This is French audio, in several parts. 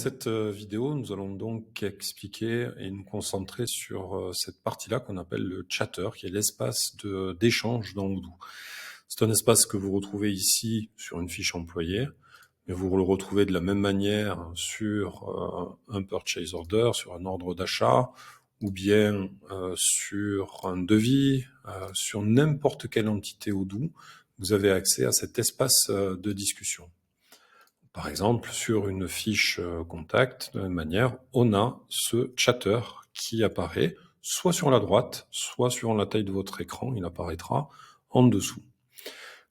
cette vidéo, nous allons donc expliquer et nous concentrer sur cette partie-là qu'on appelle le chatter, qui est l'espace d'échange dans Odoo. C'est un espace que vous retrouvez ici sur une fiche employée, mais vous le retrouvez de la même manière sur un purchase order, sur un ordre d'achat, ou bien sur un devis, sur n'importe quelle entité Odoo, vous avez accès à cet espace de discussion. Par exemple, sur une fiche contact, de la même manière, on a ce chatter qui apparaît soit sur la droite, soit sur la taille de votre écran, il apparaîtra en dessous.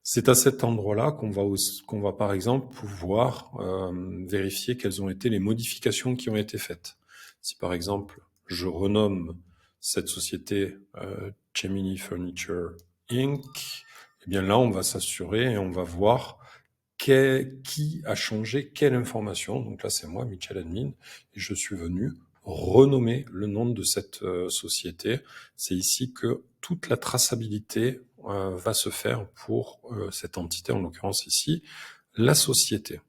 C'est à cet endroit-là qu'on va par exemple pouvoir vérifier quelles ont été les modifications qui ont été faites. Si par exemple, je renomme cette société Gemini Furniture Inc., eh bien là, on va s'assurer et on va voir qui a changé quelle information. Donc là, c'est moi, Michel Admin, et je suis venu renommer le nom de cette société. C'est ici que toute la traçabilité va se faire pour cette entité, en l'occurrence ici, la société.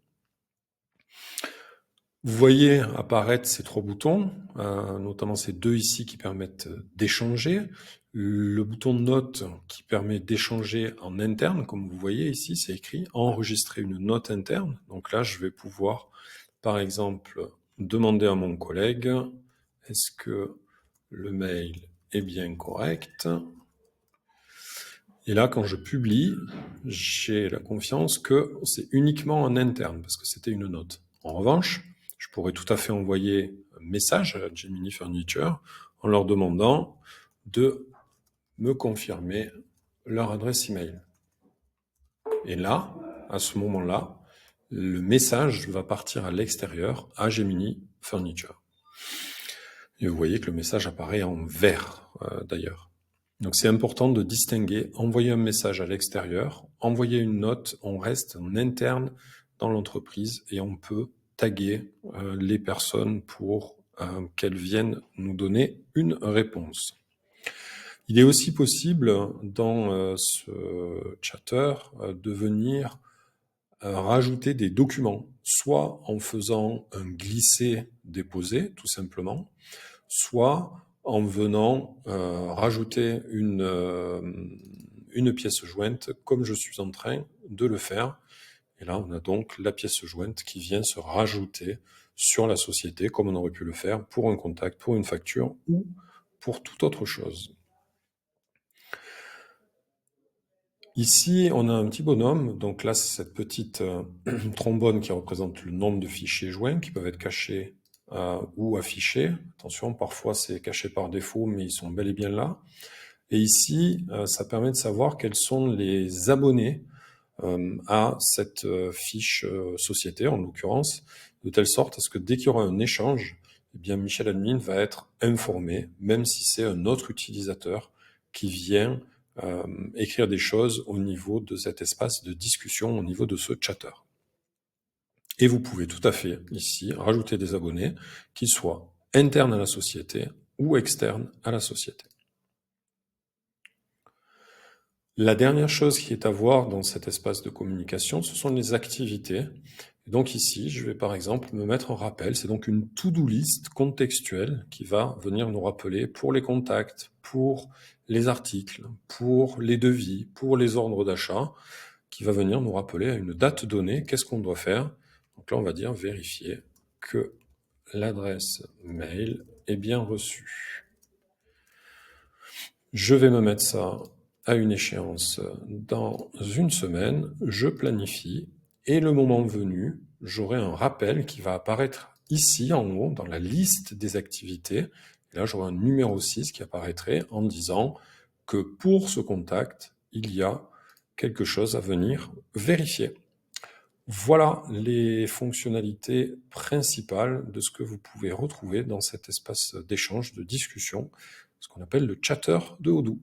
Vous voyez apparaître ces trois boutons, notamment ces deux ici qui permettent d'échanger. Le bouton note qui permet d'échanger en interne, comme vous voyez ici, c'est écrit enregistrer une note interne. Donc là, je vais pouvoir, par exemple, demander à mon collègue, est-ce que le mail est bien correct? Et là, quand je publie, j'ai la confiance que c'est uniquement en interne, parce que c'était une note. En revanche, je pourrais tout à fait envoyer un message à Gemini Furniture en leur demandant de me confirmer leur adresse email. Et là, à ce moment-là, le message va partir à l'extérieur à Gemini Furniture. Et vous voyez que le message apparaît en vert d'ailleurs. Donc c'est important de distinguer, envoyer un message à l'extérieur, envoyer une note, on reste en interne dans l'entreprise et on peut taguer les personnes pour qu'elles viennent nous donner une réponse. Il est aussi possible dans ce chatter de venir rajouter des documents, soit en faisant un glisser-déposer tout simplement, soit en venant rajouter une pièce jointe comme je suis en train de le faire. Et là, on a donc la pièce jointe qui vient se rajouter sur la société, comme on aurait pu le faire pour un contact, pour une facture ou pour toute autre chose. Ici, on a un petit bonhomme. Donc là, c'est cette petite trombone qui représente le nombre de fichiers joints qui peuvent être cachés ou affichés. Attention, parfois c'est caché par défaut, mais ils sont bel et bien là. Et ici, ça permet de savoir quels sont les abonnés à cette fiche société, en l'occurrence, de telle sorte à ce que dès qu'il y aura un échange, eh bien Michel Admin va être informé, même si c'est un autre utilisateur qui vient écrire des choses au niveau de cet espace de discussion, au niveau de ce chatter. Et vous pouvez tout à fait, ici, rajouter des abonnés qui soient internes à la société ou externes à la société. La dernière chose qui est à voir dans cet espace de communication, ce sont les activités. Et donc ici, je vais par exemple me mettre un rappel. C'est donc une to-do list contextuelle qui va venir nous rappeler pour les contacts, pour les articles, pour les devis, pour les ordres d'achat, qui va venir nous rappeler à une date donnée qu'est-ce qu'on doit faire. Donc là, on va dire vérifier que l'adresse mail est bien reçue. Je vais me mettre ça à une échéance dans une semaine, je planifie et le moment venu, j'aurai un rappel qui va apparaître ici en haut dans la liste des activités. Et là, j'aurai un numéro 6 qui apparaîtrait en disant que pour ce contact, il y a quelque chose à venir vérifier. Voilà les fonctionnalités principales de ce que vous pouvez retrouver dans cet espace d'échange, de discussion, ce qu'on appelle le chatter de Odoo.